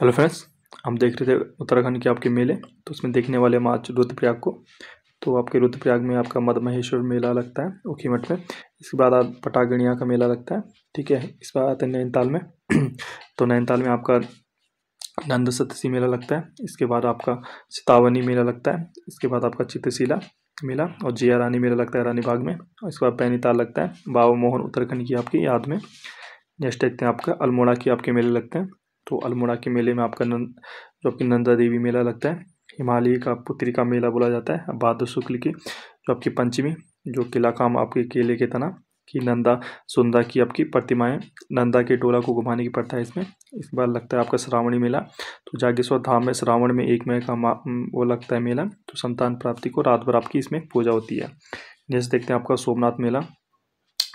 Hello friends, हम देख रहे थे उत्तराखंड के आपके मेले। तो उसमें देखने वाले हम आज रुद्रप्रयाग को। तो आपके रुद्रप्रयाग में आपका मद महेश्वर मेला लगता है ऊखीमठ में। इसके बाद आप पटागणिया का मेला लगता है। ठीक है, इस बार आते हैं नैनीताल में। तो नैनीताल में आपका नंद सतसी मेला लगता है। इसके बाद आपका सितावनी मेला लगता है। इसके बाद आपका चित्रशिला मेला और जिया रानी मेला लगता है रानी बाग में। और इसके बाद पैनीताल लगता है बाबा मोहन उत्तराखंड की आपकी याद में। नेक्स्ट देखते हैं आपका अल्मोड़ा की आपके मेले लगते हैं। तो अल्मोड़ा के मेले में आपका जो आपकी नंदा देवी मेला लगता है। हिमालय का पुत्री का मेला बोला जाता है भाद्र शुक्ल की जो आपकी पंचमी, जो किला काम आपके केले के तना की नंदा सुंदा की आपकी प्रतिमाएं नंदा के डोला को घुमाने की प्रथा है इसमें। इस बार लगता है आपका श्रावणी मेला। तो जागेश्वर धाम में श्रावण में 1 मई का वो लगता है मेला। तो संतान प्राप्ति को रात भर आपकी इसमें पूजा होती है। नेक्स्ट देखते हैं आपका सोमनाथ मेला।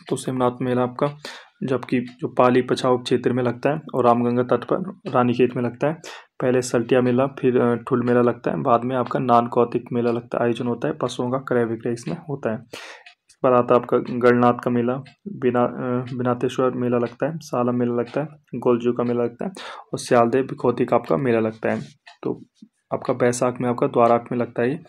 तो सोमनाथ मेला आपका जबकि जो पाली पछाऊ क्षेत्र में लगता है और रामगंगा तट पर रानीखेत में लगता है। पहले सल्टिया मेला, फिर ठुल मेला लगता है, बाद में आपका नान कौतिक मेला लगता है, आयोजन होता है, पशुओं का क्रय विक्रय इसमें होता है। इस पर आता है आपका गणनाथ का मेला, बिनातेश्वर मेला लगता है, सालम मेला लगता है, गोलजू का मेला लगता है और स्यालदेव बिखौती का आपका मेला लगता है। तो आपका बैसाख में आपका द्वाराट में लगता है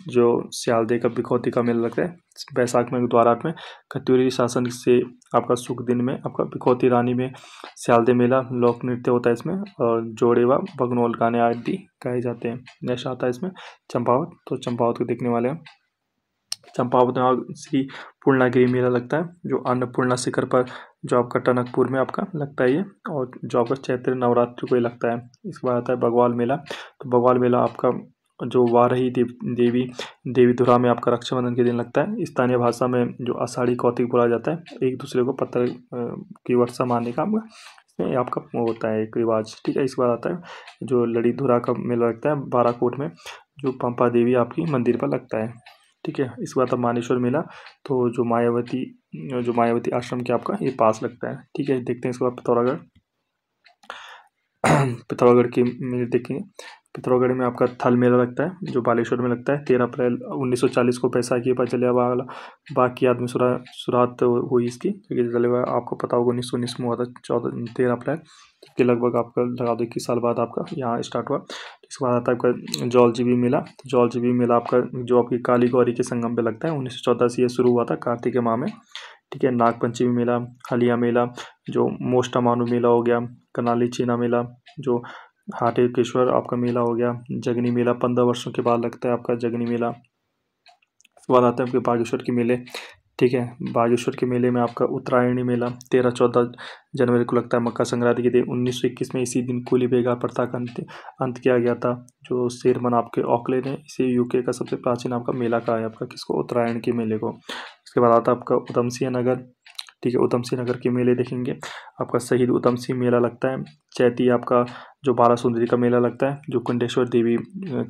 जो स्यालदे का बिखौती का मेला लगता है। बैसाख में द्वाराट में खत्यूरी शासन से आपका सुख दिन में आपका बिखौती रानी में स्यालदे मेला लोक नृत्य होता है इसमें और जोड़े व बगनौल गाने आदि गाए जाते हैं। नेक्स्ट आता है इसमें चंपावत। तो चंपावत को देखने वाले हैं। चंपावत में श्री पूर्णागिरी मेला लगता है जो अन्नपूर्णा शिखर पर जो आपका टनकपुर में आपका लगता है ये, और जो आपका चैत्र नवरात्र को ही लगता है। इसके बाद आता है बगवाल मेला। तो बगवाल मेला आपका जो वारही देवीधुरा में आपका रक्षाबंधन के दिन लगता है। स्थानीय भाषा में जो आषाढ़ी कौतिक बोला जाता है, एक दूसरे को पत्थर की वर्षा मारने का इसमें आपका वो होता है एक रिवाज। ठीक है, इसके बाद आता है जो लड़ीधुरा का मेला लगता है बाराकोट में, जो पंपा देवी आपकी मंदिर पर लगता है। ठीक है, इसके बाद मानेश्वर मेला। तो जो मायावती आश्रम के आपका ये पास लगता है। ठीक है, देखते हैं इसके बाद पिथौरागढ़। पिथौरागढ़ की मेले देखेंगे। पिथौरागढ़ में आपका थल मेला लगता है जो बालेश्वर में लगता है। 13 अप्रैल 1940 को बैसाखी पर जलियांवाला बाग की याद में शुरुआत हुई इसकी, क्योंकि जलियांवाला आपको पता होगा 1919 में हुआ था 13 अप्रैल के लगभग। आपका लगा दो 21 साल बाद आपका यहाँ स्टार्ट हुआ। इसके बाद आता है आपका जौलजीबी मेला। जौलजीबी मेला आपका जो आपकी काली गौरी के संगम पे लगता है। 1914 से ये शुरू हुआ था कार्तिक के माह में। ठीक है, नागपंचमी मेला, हलिया मेला, जो मोस्टा मानू मेला हो गया, कनाली चीना मेला, जो हाटेकेश्वर आपका मेला हो गया, जगनी मेला 15 वर्षों के बाद लगता है आपका जगनी मेला। उसके बाद आता है आपके बागेश्वर के मेले। ठीक है, बागेश्वर के मेले में आपका उत्तरायणी मेला 13-14 जनवरी को लगता है मकर संक्रांति के दिन। 1921 में इसी दिन कुली बेगा प्रथा का अंत किया गया था। जो शेरमन आपके ऑकले ने इसे यूके का सबसे प्राचीन आपका मेला कहा है आपका किसको, उत्तरायण के मेले को। उसके बाद आता है आपका उधमसिंह नगर। ठीक है, उधमसिंह नगर के मेले देखेंगे। आपका शहीद उधम सिंह मेला लगता है। चैती आपका जो 12 सुंदरी का मेला लगता है, जो कुंडेश्वर देवी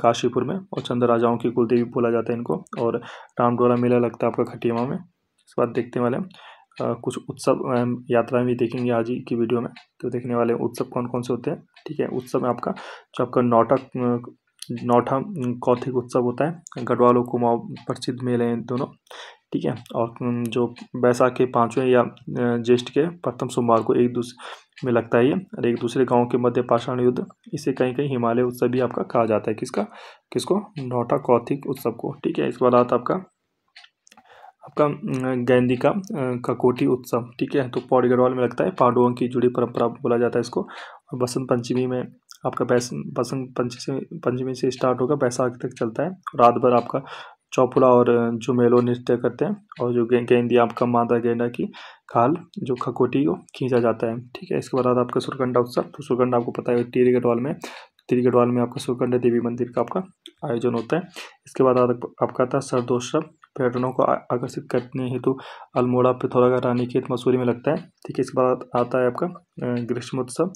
काशीपुर में और चंद राजाओं की कुलदेवी बोला जाता है इनको। और रामडोला मेला लगता है आपका खटियामा में। इसके बाद देखने वाले कुछ उत्सव यात्राएं भी देखेंगे आज ही की वीडियो में। तो देखने वाले उत्सव कौन कौन से होते हैं। ठीक है, उत्सव में आपका जो आपका नौठा कौथिक उत्सव होता है, गढ़वालों कुमाऊं प्रसिद्ध मेले हैं दोनों। ठीक है, और जो बैसाख के 5वें या ज्येष्ठ के प्रथम सोमवार को एक दूसरे में लगता है ये, और एक दूसरे गांव के मध्य पाषाण युद्ध। इसे कहीं कहीं हिमालय उत्सव भी आपका कहा जाता है। किसको नौठा कौथिक उत्सव को। ठीक है, इसके बाद आता आपका गैंदी का ककोटी उत्सव। ठीक है, तो पौड़ी गढ़वाल में लगता है, पांडवों की जुड़ी परंपरा बोला जाता है इसको। और बसंत पंचमी में आपका बसंत पंचमी से स्टार्ट होगा, बैसाख तक चलता है। रात भर आपका चौपुला और झुमेलो नृत्य करते हैं, और जो गेंदी आपका मादा गेंडा की खाल जो खकोटी को खींचा जाता है। ठीक है, इसके बाद आपका सुरकंडा उत्सव। तो सुरकंडा आपको पता है टिहरी गढ़वाल में आपका सुरकंडा देवी मंदिर का आपका आयोजन होता है। इसके बाद आपका आता है शरदोत्सव। पर्यटनों को आकर्षित करने हेतु अल्मोड़ा, पिथौरागढ़, रानीखेत, मसूरी में लगता है। ठीक है, इसके बाद आता है आपका ग्रीष्मोत्सव।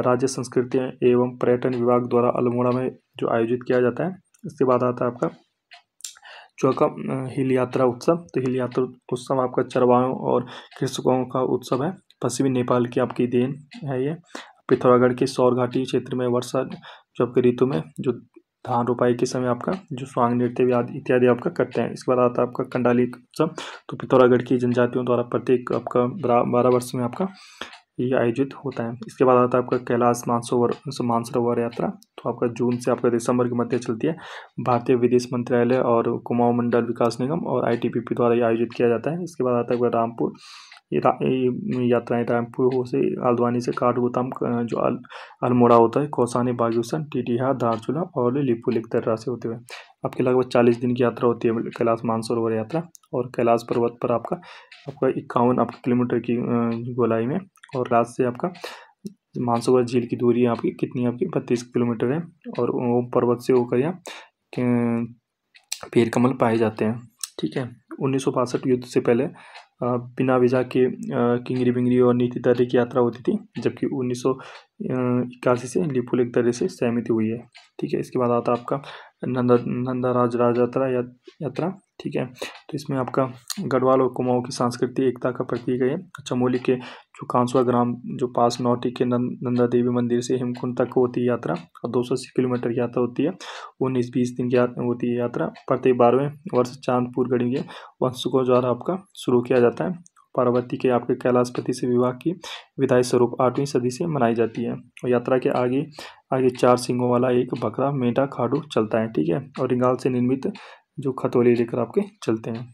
राज्य संस्कृति एवं पर्यटन विभाग द्वारा अल्मोड़ा में जो आयोजित किया जाता है। इसके बाद आता है आपका चौका हिल यात्रा उत्सव। तो हिल यात्रा उत्सव आपका चरवाहों और कृषकों का उत्सव है। पश्चिमी नेपाल की आपकी देन है ये। पिथौरागढ़ के सौर घाटी क्षेत्र में वर्षा जो आपके ऋतु में जो धान रोपाई के समय आपका जो स्वांग नृत्य इत्यादि आपका करते हैं। इसके बाद आता है आपका कंडाली उत्सव। तो पिथौरागढ़ की जनजातियों द्वारा प्रत्येक आपका 12 वर्ष में आपका ये आयोजित होता है। इसके बाद आता है आपका कैलाश मानसरोवर यात्रा। तो आपका जून से आपका दिसंबर के मध्य चलती है। भारतीय विदेश मंत्रालय और कुमाऊं मंडल विकास निगम और ITBP द्वारा ये आयोजित किया जाता है। इसके बाद आता है आपका रामपुर। ये यात्राएं रामपुर हो से हल्द्वानी से काठगोदाम जो अल्मोड़ा होता है, कौसानी, बागेश्वर, टीटीहार, धारचूला और लिपुलेख दर्रा से होते हुए आपकी लगभग 40 दिन की यात्रा होती है कैलाश मानसरोवर यात्रा। और कैलाश पर्वत पर आपका 51 आपका किलोमीटर की गोलाई में, और रात से आपका मानसरोवर झील की दूरी आपकी कितनी, आपकी 32 किलोमीटर है। और वो पर्वत से होकर यहाँ पेड़ कमल पाए जाते हैं। ठीक है। 1962 युद्ध से पहले बिना वीजा के किंगरी बिंगरी और नीति दर्रे की यात्रा होती थी, जबकि 1981 से लिपुलेख दर्रे से सहमति हुई है। ठीक है। इसके बाद आता है आपका नंदा राज यात्रा। ठीक है। तो इसमें आपका गढ़वाल और कुमाऊं की सांस्कृतिक एकता का प्रतीक है। चमोली के जो कांसुआ ग्राम जो पास नौटी के नंदा देवी मंदिर से हेमकुंड तक होती है यात्रा, और 280 किलोमीटर की यात्रा होती है। 19-20 दिन की होती है यात्रा। प्रत्येक 12वें वर्ष चांदपुर गढ़ी के वंशकों द्वारा आपका शुरू किया जाता है। पार्वती के आपके कैलाशपति से विवाह की विदाई स्वरूप 8वीं सदी से मनाई जाती है। और यात्रा के आगे आगे 4 सिंगों वाला एक बकरा मेंढा खाडू चलता है। ठीक है। और रिंगाल से निर्मित जो खतौली लेकर आपके चलते हैं।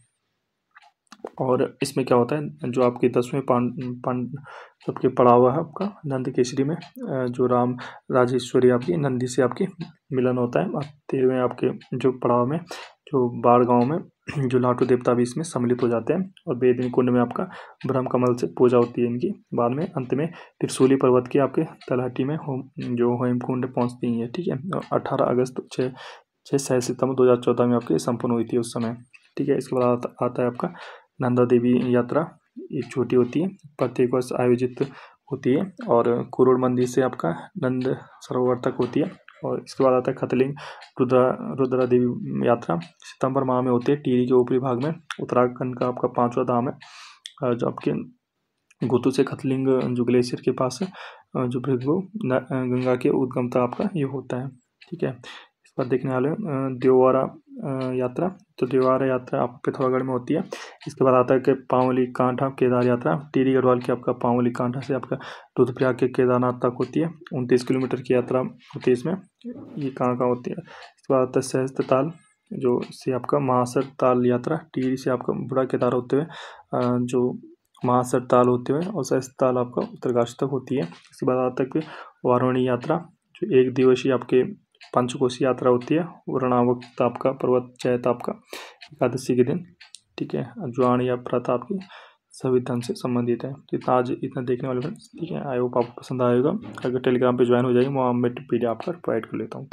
और इसमें क्या होता है, जो आपके 10वें सबके पड़ा हुआ है आपका नंद केसरी में जो राम राजेश्वरी आपकी नंदी से आपके मिलन होता है। और 13वें आपके जो पड़ाव में जो बाढ़ गांव में जो लाटू देवता भी इसमें सम्मिलित हो जाते हैं। और बेदिनी कुंड में आपका ब्रह्म कमल से पूजा होती है इनकी। बाद में अंत में त्रिशूली पर्वत के आपके तलहटी में जो हेमकुंड पहुंचती है। ठीक है। 18 अगस्त 6 सितंबर 2014 में आपकी संपन्न हुई थी उस समय। ठीक है। इसके बाद आता है आपका नंदा देवी यात्रा। एक छोटी होती है, प्रत्येक वर्ष आयोजित होती है, और कुरुड़ मंदिर से आपका नंद सरोवर तक होती है। और इसके बाद आता है खतलिंग रुद्रा देवी यात्रा। सितंबर माह में होती है। टिहरी के ऊपरी भाग में उत्तराखंड का आपका 5वां धाम है, जो आपके गोतू से खतलिंग जो ग्लेशियर के पास है, जो भृगु गंगा के उद्गमता आपका ये होता है। ठीक है। इस पर देखने वाले देववारा यात्रा। तो देववारा यात्रा आप पिथौरागढ़ में होती है। इसके बाद आता है कि पावली कांठा केदार यात्रा। टिहरी गढ़वाल की आपका पावली कांठा से आपका रुद्रप्रयाग के केदारनाथ तक होती है। 29 किलोमीटर की यात्रा होती है इसमें। ये कहाँ होती है। इसके बाद आता है सहस्त्रताल जो से आपका महासर ताल यात्रा। टिहरी से आपका बड़ा केदार होते हुए जो महासर ताल होते हुए और सहस्त्र ताल आपका उत्तरकाशी तक होती है। इसके बाद आता है वारुणी यात्रा, जो 1 दिवसीय आपके पंचकोशी यात्रा होती है। वर्णावक्त आपका पर्वत चैत आपका एकादशी के दिन। ठीक है। ज्वाण या प्रथा आपकी सभी धन से संबंधित है। तो इतना आज इतना देखने वाले फ्रेंड्स। ठीक है। आई होप आपको पसंद आएगा। अगर टेलीग्राम पे ज्वाइन हो जाएगी, वहाँ मैं PDF आपका प्रोवाइड कर लेता हूँ।